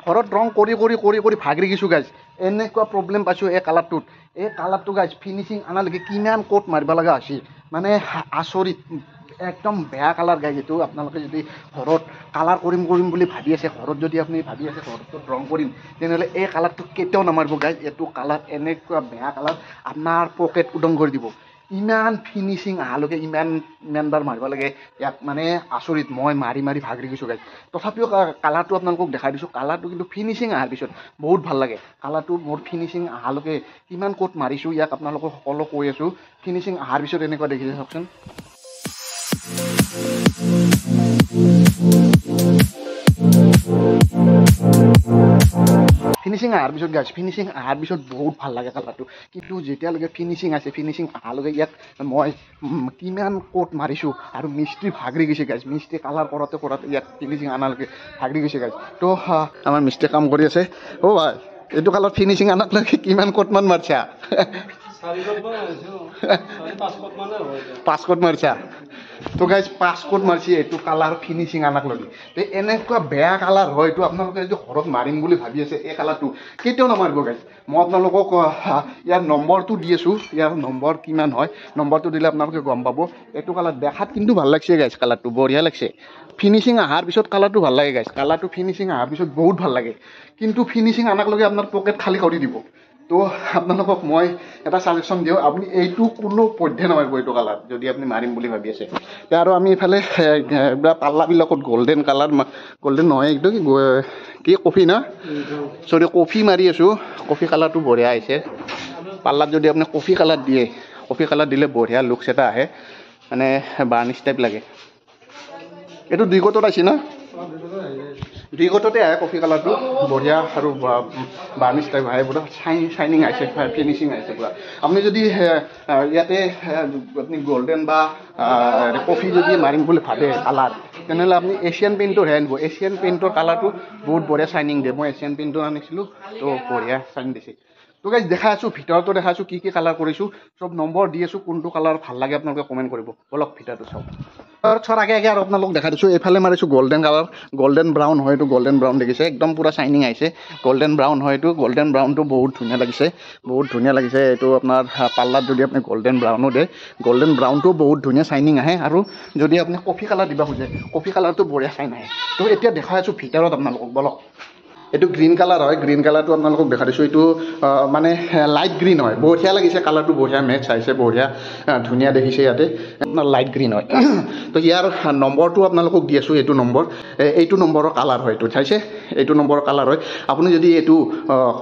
ঘৰত ৰং কৰি কৰি কৰি কৰি ভাগৰি গৈছোঁ গাইজ এনেকুৱা প্ৰব্লেম পাইছোঁ এই কালাৰটো গাইজ ফিনিচিং আনালৈকে কিমান কোট মাৰিব লগা হৈছে মানে আচৰিত একদম বেয়া কালাৰ গাইজ এইটো আপোনালোকে যদি ঘৰত কালাৰ কৰিম বুলি ভাবি আছে ঘৰত যদি আপুনি ভাবি আছে ঘৰত ৰং কৰিম তেনেহ'লে এই কালাৰটো কেতিয়াও নামাৰিব গাইজ এইটো কালাৰ এনেকুৱা বেয়া কালাৰ আপোনাৰ পকেট উদং কৰি দিব ইমান ফিনিচিং অহালৈকে ইমানবাৰ মাৰিব লাগে ইয়াক মানে আচৰিত মই মাৰি ভাগৰি গৈছোঁ গাইজ তথাপিও কালাৰটো আপোনালোকক দেখাই দিছোঁ কালাৰটো কিন্তু ফিনিচিং অহাৰ পিছত বহুত ভাল লাগে কালাৰটো মোৰ ফিনিচিং অহালৈকে কিমান কোট মাৰিছোঁ ইয়াক আপোনালোকক সকলো কৈ আছোঁ ফিনিচিং অহাৰ পিছত এনেকুৱা দেখিছে চাওকচোন ফিনিচিং অহাৰ পিছত গাইজ ফিনিচিং অহাৰ পিছত বহুত ভাল লাগে কালাৰটো কিন্তু যেতিয়ালৈকে ফিনিচিং আছে ফিনিচিং অহালৈকে ইয়াত মই কিমান কোট মাৰিছোঁ আৰু মিস্ত্ৰী ভাগৰি গৈছে গাইজ মিস্ত্ৰী কালাৰ কৰোঁতে ইয়াত ফিনিচিং অনালৈকে ভাগৰি গৈছে গাইজ তো আমাৰ মিস্ত্ৰী কাম কৰি আছে অ' ভাই এইটো কালাৰ ফিনিচিং অনালৈকে কিমান কোটমান মাৰিছা 5 কোট মাৰিছা তো গাইজ 5 কোট মাৰিছে এইটো কালাৰ ফিনিচিং আনাক লাগি তো এনেকুৱা বেয়া কালাৰ হয় এইটো আপোনালোকে যদি ঘৰত মাৰিম বুলি ভাবি আছে এই কালাৰটো কেতিয়াও নামাৰিব গাইজ মই আপোনালোকক ইয়াৰ নম্বৰটো দি আছোঁ ইয়াৰ নম্বৰ কিমান হয় নম্বৰটো দিলে আপোনালোকে গম পাব এইটো কালাৰ দেখাত কিন্তু ভাল লাগছে গাইজ কালাৰটো বঢ়িয়া লাগছে ফিনিচিং অহাৰ পিছত কালাৰটো ভাল লাগে গাইজ কালাৰটো ফিনিচিং অহাৰ পিছত বহুত ভাল লাগে কিন্তু ফিনিচিং আনাক লগে আপোনাৰ পকেট খালী কৰি দিব তো আপোনালোকক মই এটা ছাজেশ্যন দিওঁ আপুনি এইটো কোনো পধ্যে নামাৰিব এইটো কালাৰ যদি আপুনি মাৰিম বুলি ভাবি আছে এতিয়া আৰু আমি ইফালে পাল্লাবিলাকত গল্ডেন কালাৰ গল্ডেন নহয় এইটো কি কফি না চৰি কফি মাৰি আছোঁ কফি কালাৰটো বঢ়িয়া আহিছে পাল্লাত যদি আপুনি কফি কালাৰ দিয়ে কফি কালাৰ দিলে বঢ়িয়া লুকছ এটা আহে মানে বাৰ্নিছ টাইপ লাগে এইটো 2 কোটত আহিছে না 2 কোটতে আহে কফি কালাৰটো বঢ়িয়া আৰু বাৰ্নিছ টাইপ আহে পুৰা শাইনিং আহিছে ফিনিচিং আহিছে পুৰা আপুনি যদি ইয়াতে আপুনি গল্ডেন বা কফি যদি মাৰিম বুলি ভাবে কালাৰ তেনেহ'লে আপুনি এছিয়ান পেইণ্টৰ হে আনিব এছিয়ান পেইণ্টৰ কালাৰটো বহুত বঢ়িয়া শাইনিং দিয়ে মই এছিয়ান পেইণ্টৰ আনিছিলোঁ তো বঢ়িয়া শাইন দিছে তো গাইজ দেখাই আছোঁ ভিতৰতো দেখাইছোঁ কি কালাৰ কৰিছোঁ চব নম্বৰ দি আছোঁ কোনটো কালাৰ ভাল লাগে আপোনালোকে কমেণ্ট কৰিব বলক ভিতৰটো চাওক তাৰ আগে আৰু আপোনালোকক দেখাই দিছোঁ এইফালে মাৰিছোঁ গল্ডেন কালাৰ গল্ডেন ব্ৰাউন হয় এইটো গল্ডেন ব্ৰাউন দেখিছে একদম পুৰা শাইনিং আহিছে গল্ডেন ব্ৰাউন হয় এইটো গল্ডেন ব্ৰাউনটো বহুত ধুনীয়া লাগিছে এইটো আপোনাৰ পাল্লাত যদি আপুনি গল্ডেন ব্ৰাউনো দিয়ে গল্ডেন ব্ৰাউনটো বহুত ধুনীয়া শাইনিং আহে আৰু যদি আপুনি কফি কালাৰ দিব খোজে কফি কালাৰটো বঢ়িয়া শাইন আহে তো এতিয়া দেখাই আছোঁ ভিতৰত আপোনালোকক বলক এইটো গ্ৰীণ কালাৰ হয় গ্ৰীণ কালাৰটো আপোনালোকক দেখা দিছোঁ এইটো মানে লাইট গ্ৰীণ হয় বঢ়িয়া লাগিছে কালাৰটো বঢ়িয়া মেটচ আহিছে বঢ়িয়া ধুনীয়া দেখিছে ইয়াতে আপোনাৰ লাইট গ্ৰীণ হয় তো ইয়াৰ নম্বৰটো আপোনালোকক দি আছোঁ এইটো নম্বৰৰ কালাৰ হয় এইটো চাইছে এইটো নম্বৰৰ কালাৰ হয় আপুনি যদি এইটো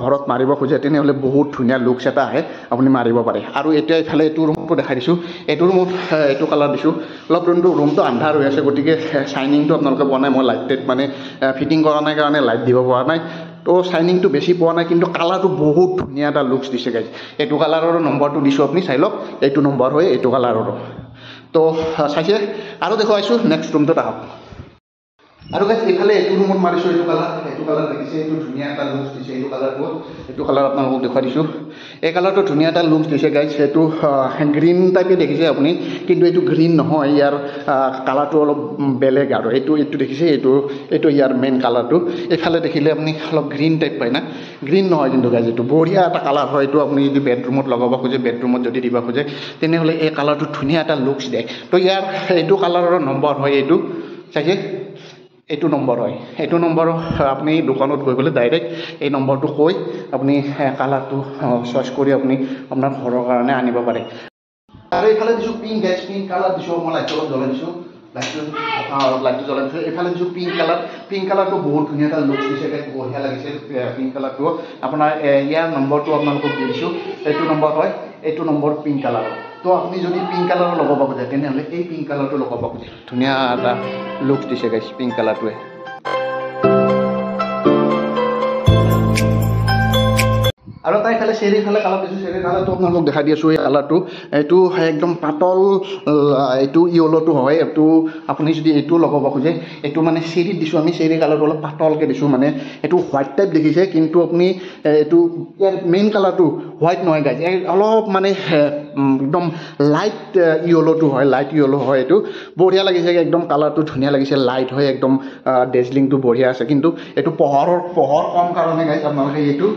ঘৰত মাৰিব খোজে তেনেহ'লে বহুত ধুনীয়া লুকছ এটা আহে আপুনি মাৰিব পাৰে আৰু এতিয়া এইফালে এইটো ৰুমটো দেখাই দিছোঁ এইটো ৰুমত এইটো কালাৰ দিছোঁ অলপ ৰুমটো আন্ধাৰ হৈ আছে গতিকে শ্বাইনিংটো আপোনালোকে পোৱা নাই মই লাইটেড মানে ফিটিং কৰা নাই কাৰণে লাইট দিব পৰা নাই তো শ্বাইনিংটো বেছি পোৱা নাই কিন্তু কালাৰটো বহুত ধুনীয়া এটা লুকছ দিছে গাইজ এইটো কালাৰৰ নম্বৰটো দিছোঁ আপুনি চাই লওক এইটো নম্বৰ হয় এইটো কালাৰৰো তো চাইছে আৰু দেখুৱাইছোঁ নেক্সট ৰুমটোত আহক আৰু গাইজ এইফালে এইটো ৰুমত মাৰিছোঁ এইটো কালাৰ দেখিছে এইটো ধুনীয়া এটা লুকছ দিছে এইটো কালাৰ আপোনালোকক দেখুৱাই দিছোঁ এই কালাৰটো ধুনীয়া এটা লুকছ দিছে গাইজ এইটো গ্ৰীণ টাইপে দেখিছে আপুনি কিন্তু এইটো গ্ৰীণ নহয় ইয়াৰ কালাৰটো অলপ বেলেগ আৰু এইটো দেখিছে এইটো ইয়াৰ মেইন কালাৰটো এইফালে দেখিলে আপুনি অলপ গ্ৰীণ টাইপ পায় না গ্ৰীণ নহয় কিন্তু গাইজ এইটো বঢ়িয়া এটা কালাৰ হয় এইটো আপুনি যদি বেডৰুমত লগাব খোজে বেডৰুমত যদি দিব খোজে তেনেহ'লে এই কালাৰটো ধুনীয়া এটা লুকছ দিয়ে তো ইয়াৰ এইটো কালাৰৰ নম্বৰ হয় এইটো চাইছে এইটো নম্বৰ হয় এইটো নম্বৰ আপুনি দোকানত গৈ পেলাই ডাইৰেক্ট এই নম্বৰটো কৈ আপুনি কালাৰটো চইচ কৰি আপুনি আপোনাৰ ঘৰৰ কাৰণে আনিব পাৰে আৰু এইফালে দিছোঁ পিংক কালাৰ দিছোঁ মই লাইটটো অলপ জ্বলাই দিছোঁ লাইটটো জ্বলাই দিছোঁ এইফালে দিছোঁ পিংক কালাৰটো বহুত ধুনীয়া এটা লুকছ দিছে বঢ়িয়া লাগিছে পিংক কালাৰটো আপোনাৰ ইয়াৰ নম্বৰটো আপোনালোকক দি দিছোঁ এইটো নম্বৰ হয় এইটো নম্বৰ পিংক কালাৰৰ তো আপুনি যদি পিংক কালাৰৰ লগাব খোজে তেনেহ'লে এই পিংক কালাৰটো লগাব খোজে ধুনীয়া এটা লুকছ দিছে গাইজ পিংক কালাৰটোৱে আৰু তাই খালে চেৰিফালে কালাৰ দিছোঁ চেৰিফালেতো আপোনালোকক দেখাই দি আছোঁ এই কালাৰটো এইটো একদম পাতল এইটো ইয়েল'টো হয় এইটো আপুনি যদি এইটো লগাব খোজে এইটো মানে চেৰিত দিছোঁ আমি চেৰি কালাৰটো অলপ পাতলকৈ দিছোঁ মানে এইটো হোৱাইট টাইপ দেখিছে কিন্তু আপুনি এইটো ইয়াৰ মেইন কালাৰটো হোৱাইট নহয় গাইজ অলপ মানে একদম লাইট ইয়েল'টো হয় লাইট ইয়েল' হয় এইটো বঢ়িয়া লাগিছে একদম কালাৰটো ধুনীয়া লাগিছে লাইট হয় একদম ডেজলিংটো বঢ়িয়া আছে কিন্তু এইটো পোহৰ কম কাৰণে গাইজ আপোনালোকে এইটো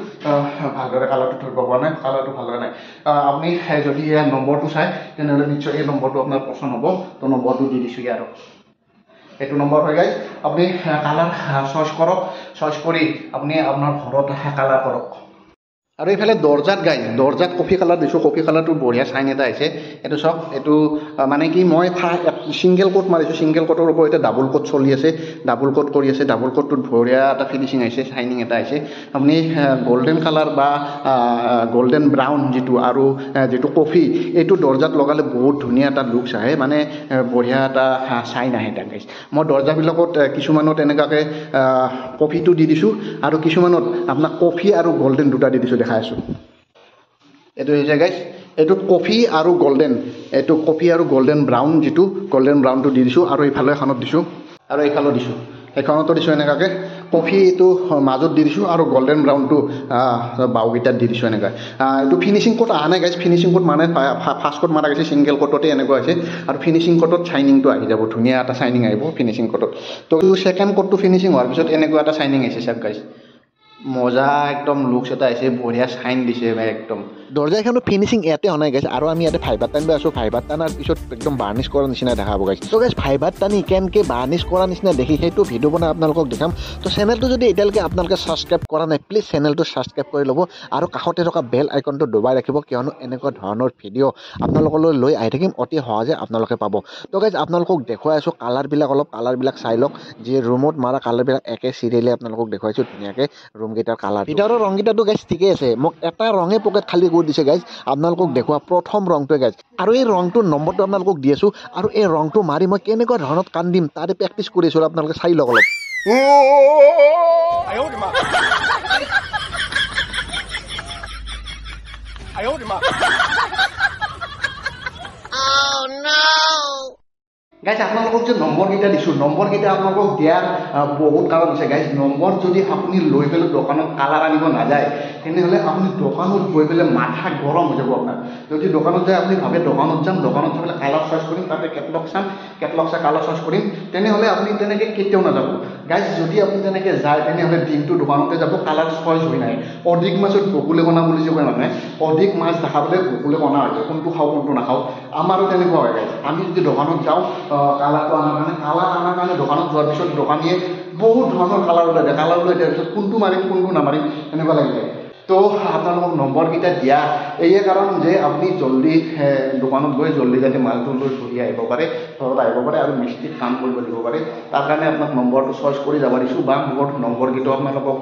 ভালদৰে কালাৰটো ধৰিব পৰা নাই কালাৰটো ভালদৰে নাই আপুনি যদি ইয়াৰ নম্বৰটো চায় তেনেহ'লে নিশ্চয় এই নম্বৰটো আপোনাৰ পচন্দ হ'ব তো নম্বৰটো দি দিছোঁ ইয়াৰো এইটো নম্বৰ হয় গাইজ আপুনি কালাৰ চইচ কৰক চইচ কৰি আপুনি আপোনাৰ ঘৰত কালাৰ কৰক আৰু এইফালে দৰ্জাত গাইজ দৰ্জাত কফি কালাৰ দিছোঁ কফি কালাৰটো বঢ়িয়া চাইন এটা আহিছে এইটো চাওক এইটো মানে কি মই ছিংগল কোট মাৰিছোঁ ছিংগল কোটৰ ওপৰত এতিয়া ডাবল কোট চলি আছে ডাবল কোট কৰি আছে ডাবল কোটটোত বঢ়িয়া এটা ফিনিচিং আহিছে চাইনিং এটা আহিছে আপুনি গল্ডেন কালাৰ বা গল্ডেন ব্ৰাউন যিটো আৰু যিটো কফি এইটো দৰ্জাত লগালে বহুত ধুনীয়া এটা লুকছ আহে মানে বঢ়িয়া এটা চাইন আহে তাক গাইজ মই দৰ্জাবিলাকত কিছুমানত এনেকুৱাকৈ কফিটো দি দিছোঁ আৰু কিছুমানত আপোনাক কফি আৰু গল্ডেন দুটা দি দিছোঁ দেখাই আছোঁ এইটো হৈছে গাইজ এইটোত কফি আৰু গল্ডেন এইটো কফি আৰু গল্ডেন ব্ৰাউন যিটো গল্ডেন ব্ৰাউনটো দি দিছোঁ আৰু এইফালে এখনত দিছোঁ আৰু এইফালেও দিছোঁ সেইখনতো দিছোঁ এনেকুৱাকৈ কফি এইটো মাজত দি দিছোঁ আৰু গল্ডেন ব্ৰাউনটো বাওকেইটাত দি দিছোঁ এনেকৈ এইটো ফিনিচিং কোট অহা নাই গাইজ ফিনিচিং কোট মানে ফাৰ্ষ্ট কোট মাৰা গৈছে ছিংগল কোটতে এনেকুৱা হৈছে আৰু ফিনিচিং কোটত চাইনিংটো আহি যাব ধুনীয়া এটা চাইনিং আহিব ফিনিচিং কোটত তো ছেকেণ্ড কোটটো ফিনিচিং হোৱাৰ পিছত এনেকুৱা এটা চাইনিং আহিছে চাওক গাইজ মজা একদম লুকছ এটা আহিছে বঢ়িয়া চাইন দিছে একদম দৰ্জাখনো ফিনিচিং ইয়াতে হোৱা নাই গাইজ আৰু আমি ইয়াতে ফাইবাৰ টানিব আছোঁ ফাইবাৰ টানাৰ পিছত একদম বাৰ্নিছ কৰাৰ নিচিনা দেখা পাব গাইজ তো গাইজ ফাইবাৰ টানি কেনেকৈ বাৰ্নিছ কৰাৰ নিচিনা দেখি সেইটো ভিডিঅ' বনাই আপোনালোকক দেখাম তো চেনেলটো যদি এতিয়ালৈকে আপোনালোকে ছাবস্ক্ৰাইব কৰা নাই প্লিজ চেনেলটো ছাবস্ক্ৰাইব কৰি ল'ব আৰু কাষতে থকা বেল আইকনটো দবাই ৰাখিব কিয়নো এনেকুৱা ধৰণৰ ভিডিঅ' আপোনালোকলৈ লৈ আহি থাকিম অতি সহজে আপোনালোকে পাব তো গাইজ আপোনালোকক দেখুৱাই আছোঁ কালাৰবিলাক অলপ কালাৰবিলাক চাই লওক যি ৰুমত মাৰা কালাৰবিলাক একে চিৰিয়েলি আপোনালোকক দেখুৱাইছোঁ ধুনীয়াকৈ ৰুমকেইটাৰ কালাৰ ভিতৰৰ ৰংকেইটাতো গাইজ ঠিকেই আছে মোক এটা ৰঙে পকেট খালী কৰি দিছে গাইজ আপোনালোকক দেখুওৱা প্ৰথম ৰংটোৱে গাইজ আৰু এই ৰংটোৰ নম্বৰটো আপোনালোকক দি আছোঁ আৰু এই ৰংটো মাৰি মই কেনেকুৱা ধৰণত কান্দিম তাৰে প্ৰেক্টিছ কৰি আছোঁ আপোনালোকে চাই লওক অলপ গাইজ আপোনালোকক যে নম্বৰকেইটা দিছোঁ নম্বৰকেইটা আপোনালোকক দিয়াৰ বহুত কাৰণ আছে গাইজ নম্বৰ যদি আপুনি লৈ পেলাই দোকানত কালাৰ আনিব নাযায় তেনেহ'লে আপুনি দোকানত গৈ পেলাই মাথা গৰম হৈ যাব আপোনাৰ যদি দোকানত যায় আপুনি ভাবে দোকানত যাম দোকানত গৈ পেলাই কালাৰ চইচ কৰিম তাতে কেটলগ চাম কেটলগ চাই কালাৰ চইচ কৰিম তেনেহ'লে আপুনি তেনেকৈ কেতিয়াও নাযাব গাইজ যদি আপুনি তেনেকৈ যায় তেনেহ'লে দিনটো দোকানতে যাব কালাৰ চইচ হৈ নাই অধিক মাছত বকুলে কণা বুলি যে কয় মানুহে অধিক মাছ দেখাবলৈ বকুলে কণা হৈ যায় কোনটো খাওঁ কোনটো নাখাওঁ আমাৰো তেনেকুৱা হয় গাইজ আমি যদি দোকানত যাওঁ কালাৰটো আনাৰ কাৰণে দোকানত যোৱাৰ পিছত দোকানীয়ে বহুত ধৰণৰ কালাৰ ওলাই দিয়ে কালাৰ ওলাই দিয়াৰ পিছত কোনটো মাৰিম কোনটো নামাৰিম এনেকুৱা লাগি যায় তো আপোনালোকক নম্বৰকেইটা দিয়া এয়ে কাৰণ যে আপুনি জল্দি দোকানত গৈ জল্দি যাতে মালটো লৈ ঘূৰি আহিব পাৰে ঘৰত আহিব পাৰে আৰু মিস্ত্ৰীক কাম কৰিব দিব পাৰে তাৰ কাৰণে আপোনাক নম্বৰটো চইচ কৰি যাব দিছোঁ বা মোৰ নম্বৰকেইটাও আপোনালোকক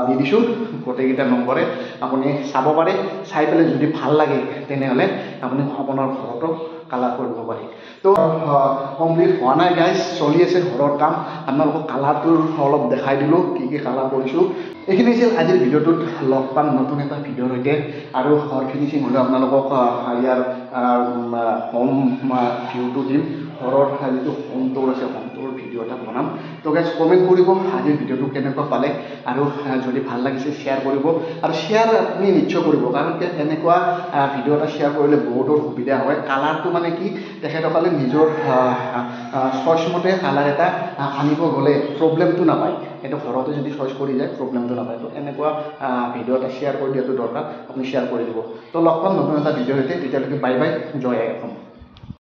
দি দিছোঁ গোটেইকেইটা নম্বৰে আপুনি চাব পাৰে চাই পেলাই যদি ভাল লাগে তেনেহ'লে আপুনি আপোনাৰ ঘৰতো কালাৰ কৰিব পাৰি তো কমপ্লিট হোৱা নাই গাইজ চলি আছে ঘৰৰ কাম আপোনালোকক কালাৰটো অলপ দেখাই দিলোঁ কি কি কালাৰ কৰিছোঁ এইখিনি আছিল আজিৰ ভিডিঅ'টোত লগ পাম নতুন এটা ভিডিঅ'ৰ সৈতে আৰু ঘৰ ফিনিচিং হ'লে আপোনালোকক ইয়াৰ হোম ভিউটো দিম ঘৰৰ যিটো হোম টুৰ আছে হোম টুৰ ভিডিঅ' এটা বনাম তো গাইজ কমেণ্ট কৰিব আজিৰ ভিডিঅ'টো কেনেকুৱা পালে আৰু যদি ভাল লাগিছে শ্বেয়াৰ কৰিব আৰু শ্বেয়াৰ আপুনি নিশ্চয় কৰিব কাৰণ এনেকুৱা ভিডিঅ' এটা শ্বেয়াৰ কৰিলে বহুতৰ সুবিধা হয় কালাৰটো মানে কি তেখেতসকলে নিজৰ চইচমতে কালাৰ এটা আনিব গ'লে প্ৰব্লেমটো নাপায় এইটো ঘৰতে যদি চইচ কৰি যায় প্ৰব্লেমটো নাপায় তো এনেকুৱা ভিডিঅ' এটা শ্বেয়াৰ কৰি দিয়াটো দৰকাৰ আপুনি শ্বেয়াৰ কৰি দিব তো লগ পাম নতুন এটা ভিডিঅ'ৰ সৈতে তেতিয়ালৈকে বাই বাই জয় আই অসম